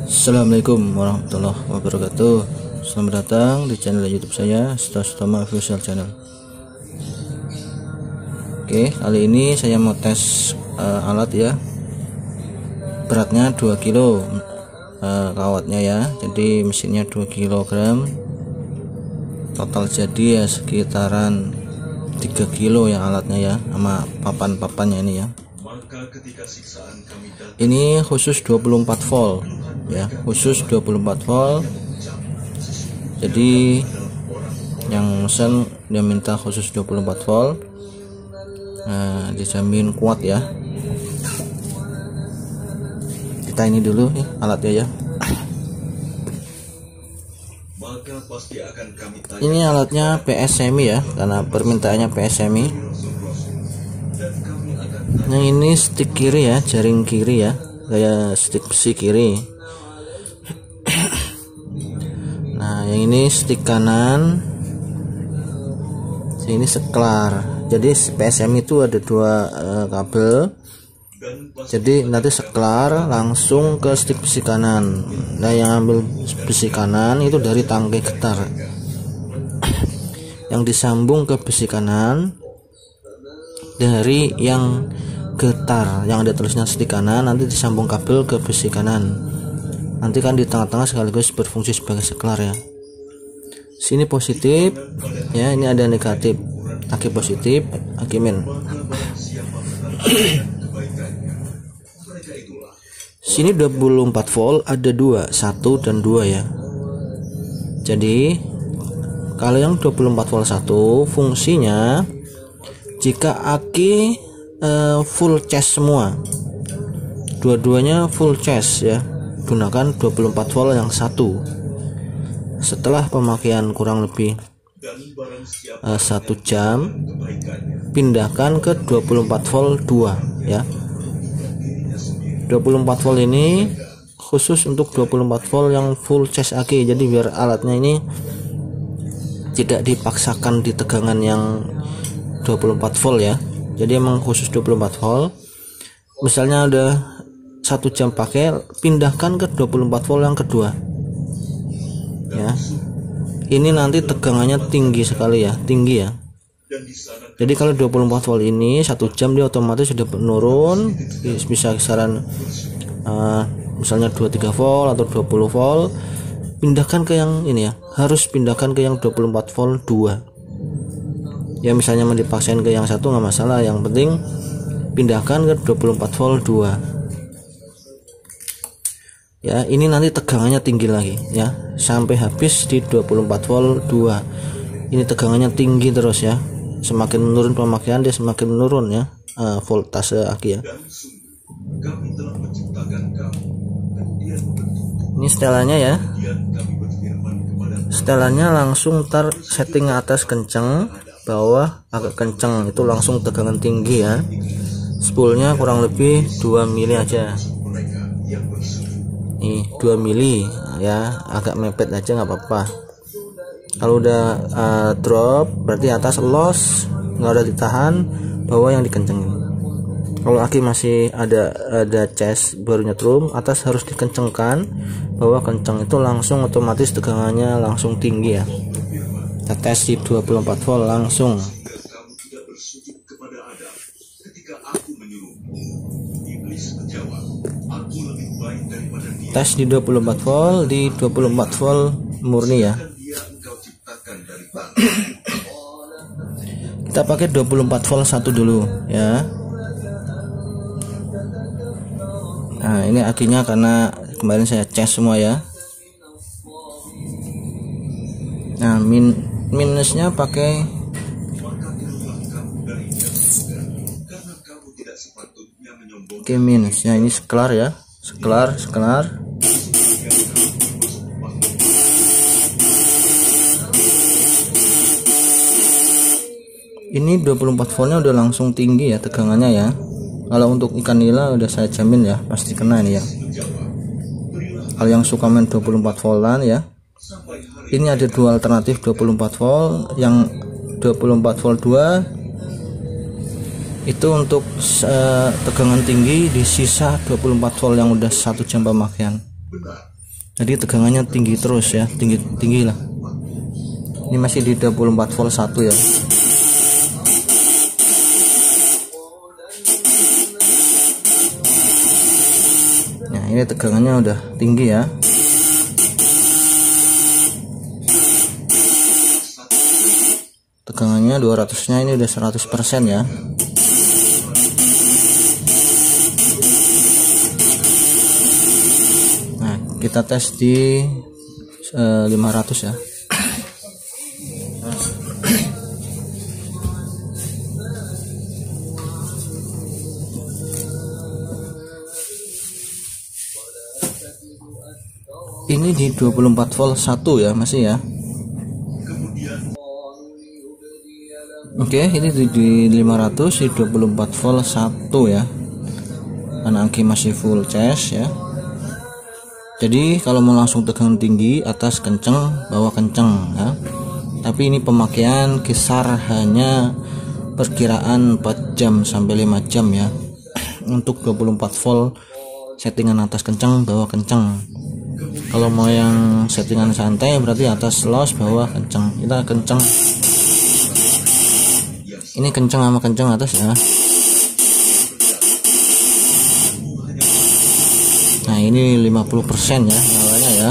Assalamualaikum warahmatullahi wabarakatuh. Selamat datang di channel YouTube saya, Stoma Official Channel. Oke, kali ini saya mau tes alat ya. Beratnya 2 kilo kawatnya ya. Jadi mesinnya 2 kg. Total jadi ya sekitaran 3 kilo ya alatnya ya, sama papan-papannya ini ya. Ini khusus 24 volt ya, khusus 24 volt. Jadi yang mesen dia minta khusus 24 volt. Nah, dijamin kuat ya. Kita ini dulu nih alatnya ya. Ini alatnya PS semi ya, karena permintaannya PS semi. Yang ini stick kiri ya, jaring kiri ya, kayak stick besi kiri. Nah, yang ini stick kanan. Ini seklar. Jadi PSM itu ada dua kabel. Jadi nanti seklar langsung ke stick besi kanan. Nah, yang ambil besi kanan itu dari tangkai getar. Yang disambung ke besi kanan dari yang getar, yang ada tulisnya stick kanan, nanti disambung kabel ke besi kanan. Nanti kan di tengah-tengah sekaligus berfungsi sebagai seklar ya. Sini positif ya, ini ada negatif, aki positif, aki min. Sini 24 volt, ada 2, 1 dan 2 ya. Jadi kalau yang 24 volt 1 fungsinya jika aki full charge semua, dua-duanya full charge ya, gunakan 24 volt yang 1. Setelah pemakaian kurang lebih 1 jam, pindahkan ke 24 volt 2 ya. 24 volt ini khusus untuk 24 volt yang full charge aki. Jadi biar alatnya ini tidak dipaksakan di tegangan yang 24 volt ya. Jadi emang khusus 24 volt. Misalnya udah 1 jam pakai, pindahkan ke 24 volt yang kedua ya. Ini nanti tegangannya tinggi sekali ya, tinggi ya. Jadi kalau 24 volt ini 1 jam dia otomatis sudah menurun, bisa kisaran misalnya 23 volt atau 20 volt. Pindahkan ke yang ini ya, harus pindahkan ke yang 24 volt 2 ya. Misalnya mau dipaksain ke yang 1 nggak masalah, yang penting pindahkan ke 24 volt 2 ya. Ini nanti tegangannya tinggi lagi ya, sampai habis di 24 volt 2. Ini tegangannya tinggi terus ya, semakin menurun pemakaian dia semakin menurun ya voltase aki ya. Ini setelannya ya, setelannya langsung tar setting atas kenceng, bawah agak kenceng, itu langsung tegangan tinggi ya. Spoolnya kurang lebih 2 mili aja nih, 2 mili ya, agak mepet aja nggak apa-apa. Kalau udah drop berarti atas los, nggak udah ditahan, bawah yang dikencengin. Kalau aki masih ada cas baru nyetrum, atas harus dikencengkan, bawah kenceng, itu langsung otomatis tegangannya langsung tinggi ya. Kita tes di 24 volt langsung. Tes di 24 volt, di 24 volt murni ya. Kita pakai 24 volt 1 dulu ya. Nah, ini akinya karena kemarin saya cas semua ya. Nah, minusnya pakai minus ya. Ini seklar ya, seklar. Ini 24 voltnya udah langsung tinggi ya tegangannya ya. Kalau untuk ikan nila udah saya jamin ya, pasti kena ini ya. Kalau yang suka main 24 voltan ya, ini ada dua alternatif 24 volt, yang 24 volt 2 Itu untuk tegangan tinggi di sisa 24 volt yang udah 1 jam pemakaian. Jadi tegangannya tinggi terus ya, tinggi lah. Ini masih di 24 volt 1 ya. Nah, ini tegangannya udah tinggi ya. Tegangannya 200-nya ini udah 100% ya. Nah, kita tes di 500 ya. Ini di 24 volt 1 ya, masih ya. Oke, ini di 500 di 24 volt 1 ya. Karena aki masih full charge ya. Jadi kalau mau langsung tegangan tinggi, atas kenceng, bawah kenceng ya. Tapi ini pemakaian kisar hanya perkiraan 4 jam sampai 5 jam ya. Untuk 24 volt settingan atas kenceng, bawah kenceng. Kalau mau yang settingan santai berarti atas los, bawah kenceng. Kita kenceng. Ini kenceng sama kenceng atas ya. Nah, ini 50% ya nyalanya ya.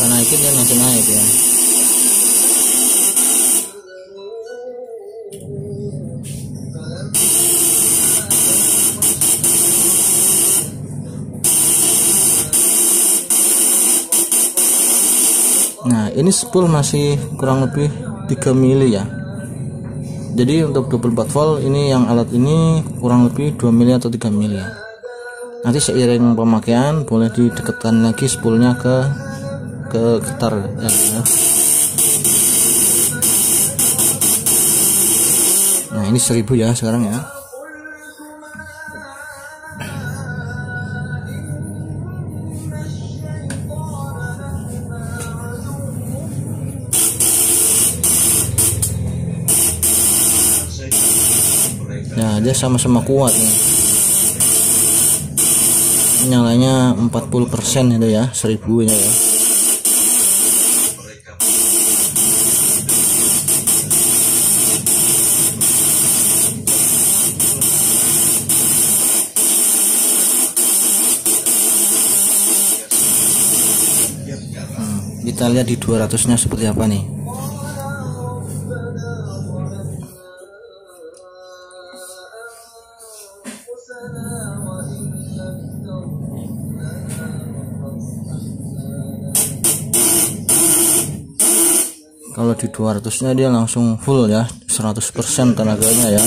Nah, naikin dia langsung naik ya. Nah, ini spool masih kurang lebih 3 mili ya. Jadi untuk 24 volt ini yang alat ini kurang lebih 2 mili atau 3 mili ya. Nanti seiring pemakaian boleh didekatkan lagi spoolnya ke getar ya. Nah, ini 1000 ya sekarang ya. Nah, dia sama-sama kuat nih. Nyalanya 40% itu ya, 1000 nya ya. Kita lihat di 200-nya seperti apa nih. Kalau di 200-nya dia langsung full ya, 100% tenaganya ya.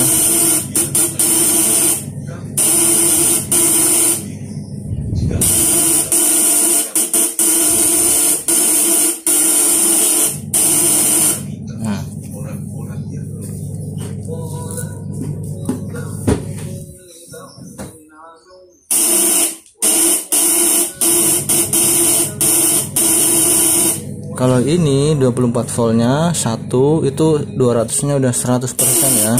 Kalau ini 24 voltnya 1 itu 200-nya udah 100% ya.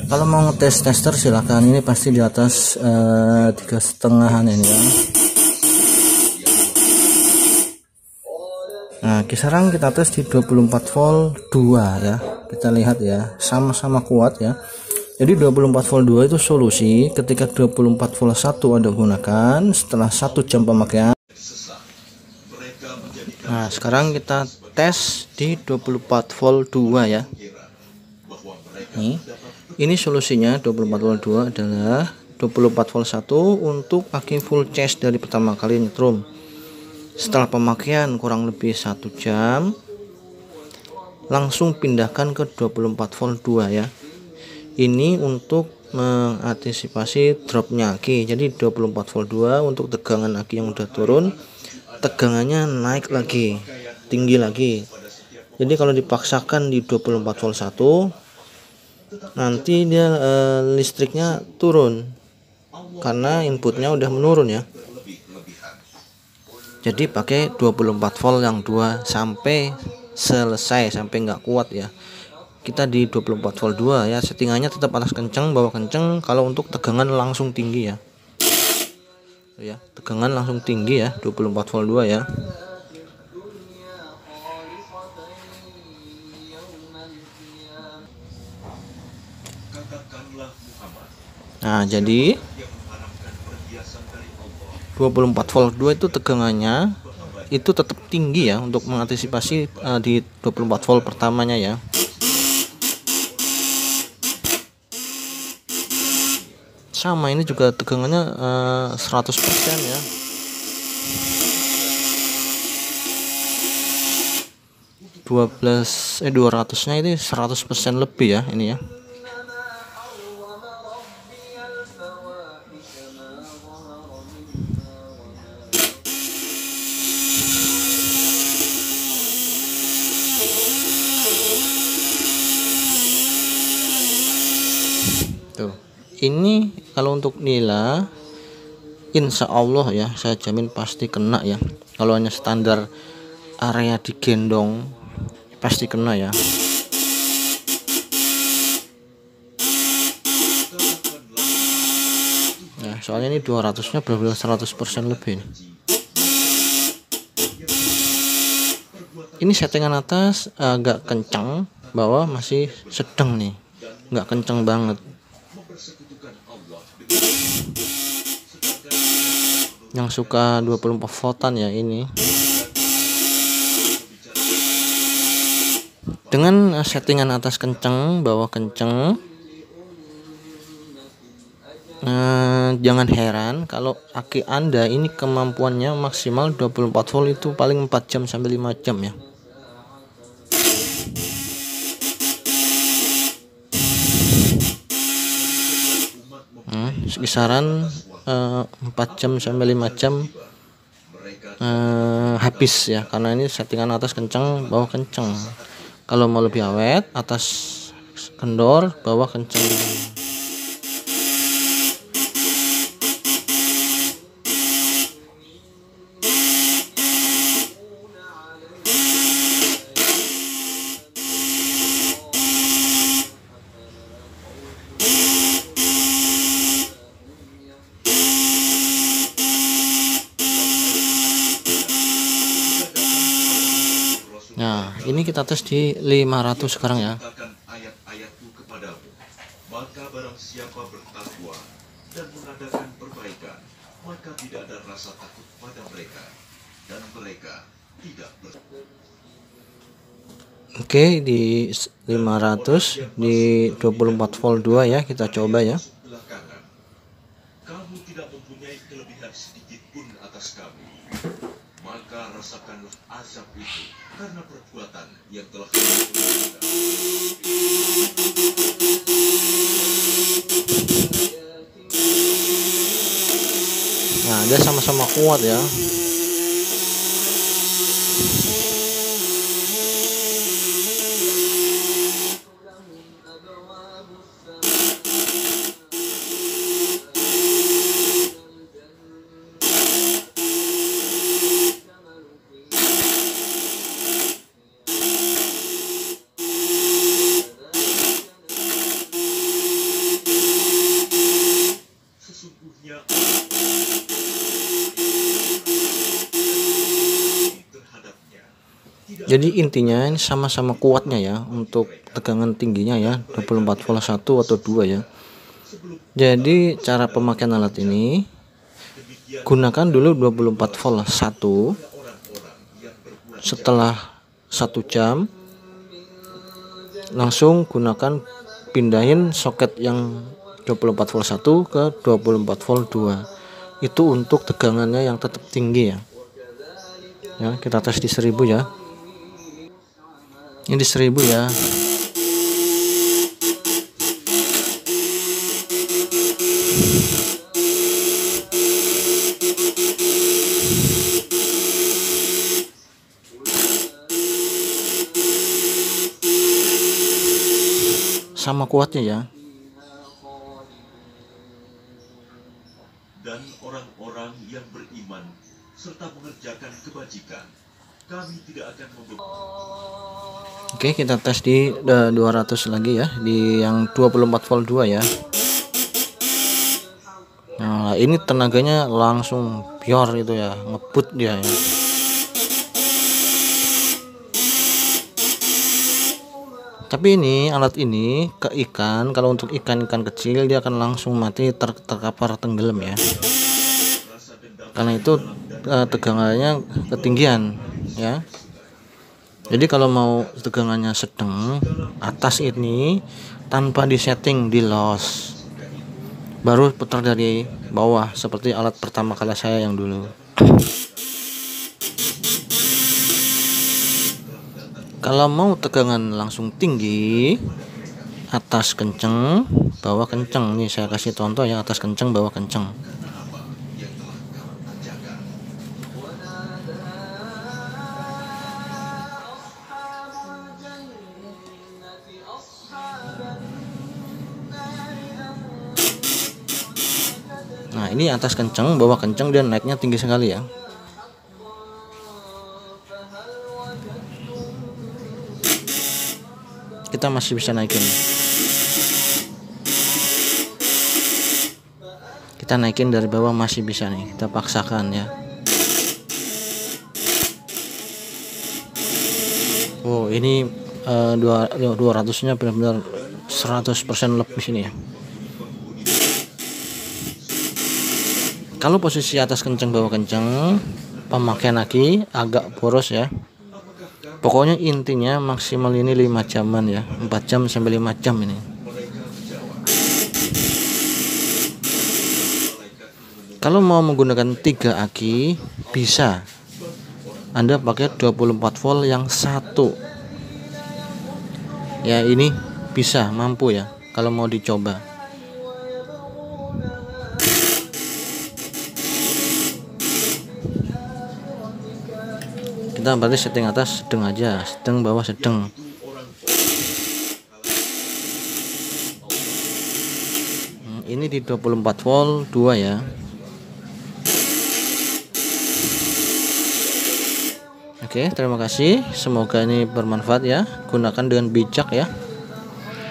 Kalau mau ngetes tester silahkan, ini pasti di atas 3,5-an ini ya. Nah, kisaran kita tes di 24 volt 2 ya. Kita lihat ya, sama-sama kuat ya. Jadi 24 volt 2 itu solusi ketika 24 volt 1 Anda gunakan setelah 1 jam pemakaian. Nah, sekarang kita tes di 24 volt 2 ya. Ini solusinya 24 volt 2 adalah 24 volt 1 untuk aki full charge dari pertama kali nyetrum. Setelah pemakaian kurang lebih 1 jam, langsung pindahkan ke 24 volt 2 ya. Ini untuk mengantisipasi dropnya aki. Jadi 24 volt 2 untuk tegangan aki yang udah turun, tegangannya naik lagi, tinggi lagi. Jadi kalau dipaksakan di 24 volt 1, nanti dia listriknya turun karena inputnya udah menurun ya. Jadi pakai 24 volt yang 2 sampai selesai, sampai nggak kuat ya. Kita di 24 volt 2 ya, settingannya tetap atas kenceng, bawah kenceng. Kalau untuk tegangan langsung tinggi ya. Ya, tegangan langsung tinggi ya, 24 volt 2 ya. Nah, jadi 24 volt 2 itu tegangannya itu tetap tinggi ya, untuk mengantisipasi di 24 volt pertamanya ya. Sama, ini juga tegangannya 100% ya. Dua 200-nya ini 100% lebih ya ini ya. Tuh. Ini kalau untuk nila insya Allah ya, saya jamin pasti kena ya. Kalau hanya standar area digendong pasti kena ya. Nah, soalnya ini 200-nya benar-benar 100% lebih. Ini settingan atas agak kencang, bawah masih sedang nih, nggak kencang banget. Yang suka 24 voltan ya ini. Dengan settingan atas kenceng, bawah kenceng, jangan heran kalau aki Anda ini kemampuannya maksimal 24 volt itu paling 4 jam sampai 5 jam ya. Kisaran 4 jam sampai 5 jam habis ya, karena ini settingan atas kencang, bawah kencang. Kalau mau lebih awet, atas kendor, bawah kencang. Nah, ini kita tes di 500 sekarang ya. Maka barang siapa bertakwa dan mengadakan perbaikan, maka tidak ada rasa takut pada mereka, dan mereka tidak Oke, di 500 di 24 volt 2 ya, kita coba ya. Kamu tidak mempunyai kelebihan sedikit pun atas kami, maka rasakanlah azab itu karena perbuatan yang telah dilakukan. Nah, dia sama-sama kuat ya. Jadi intinya ini sama-sama kuatnya ya untuk tegangan tingginya ya, 24 volt 1 atau 2 ya. Jadi cara pemakaian alat ini, gunakan dulu 24 volt 1. Setelah 1 jam langsung gunakan pindahin soket yang 24 volt 1 ke 24 volt 2. Itu untuk tegangannya yang tetap tinggi ya. Ya, kita tes di 1000 ya. Ini di 1000 ya. sama kuatnya ya. Dan orang-orang yang beriman serta mengerjakan kebajikan, kami tidak akan Oke, kita tes di 200 lagi ya, di yang 24 volt 2 ya. Nah, ini tenaganya langsung pure itu ya, ngebut dia ya. Tapi ini alat ini ke ikan, kalau untuk ikan-ikan kecil dia akan langsung mati terkapar tenggelam ya. Karena itu tegangannya ketinggian ya. Jadi kalau mau tegangannya sedang atas ini tanpa disetting di los, baru putar dari bawah seperti alat pertama kali saya yang dulu. Kalau mau tegangan langsung tinggi, atas kenceng, bawah kenceng. Nih saya kasih contoh ya, atas kenceng, bawah kenceng. Nah, ini atas kenceng, bawah kenceng, dan naiknya tinggi sekali ya. Kita masih bisa naikin. Kita naikin dari bawah masih bisa nih, kita paksakan ya. Oh, ini 200-nya benar-benar 100% lebih ini ya. Kalau posisi atas kenceng, bawah kenceng, pemakaian aki agak boros ya. Pokoknya intinya maksimal ini 5 jaman ya, 4 jam sampai 5 jam ini. Kalau mau menggunakan 3 aki bisa, Anda pakai 24 volt yang satu ya, ini bisa, mampu ya kalau mau dicoba. Kita berarti setting atas sedang aja, sedang, bawah sedang. Ini di 24 volt 2 ya. Oke, terima kasih, semoga ini bermanfaat ya. Gunakan dengan bijak ya.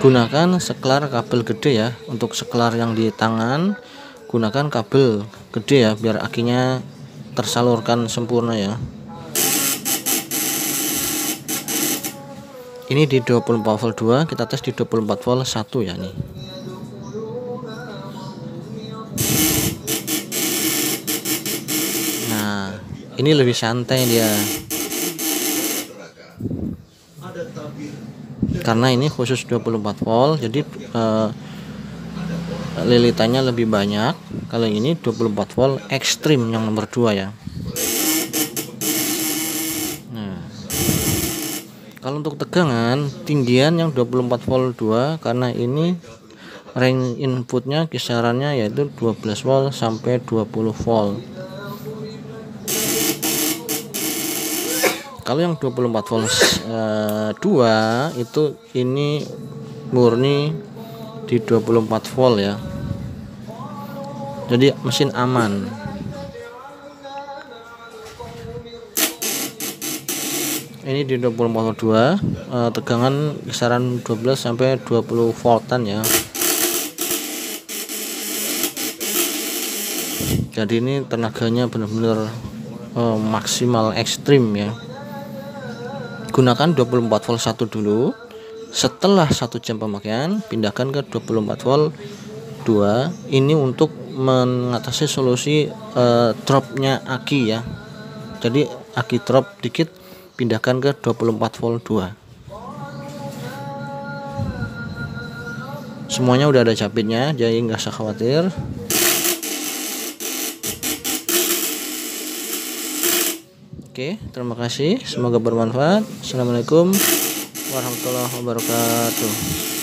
Gunakan seklar kabel gede ya. Untuk seklar yang di tangan, gunakan kabel gede ya, biar akinya tersalurkan sempurna ya. Ini di 24 volt 2, kita tes di 24 volt 1 ya nih. Nah, ini lebih santai dia. Karena ini khusus 24 volt, jadi lilitannya lebih banyak. Kalau ini 24 volt ekstrim yang nomor 2 ya. Kalau untuk tegangan tinggian yang 24 volt 2, karena ini range inputnya kisarannya yaitu 12 volt sampai 20 volt. Kalau yang 24 volt 2 itu ini murni di 24 volt ya. Jadi mesin aman. Ini di 24 volt 2, tegangan kisaran 12 sampai 20 voltan ya. Jadi ini tenaganya benar-benar maksimal ekstrim ya. Gunakan 24 volt 1 dulu. Setelah 1 jam pemakaian, pindahkan ke 24 volt 2. Ini untuk mengatasi solusi dropnya aki ya. Jadi aki drop dikit, pindahkan ke 24 volt 2. Semuanya udah ada capitnya, jadi nggak usah khawatir. Oke, terima kasih, semoga bermanfaat. Assalamualaikum warahmatullahi wabarakatuh.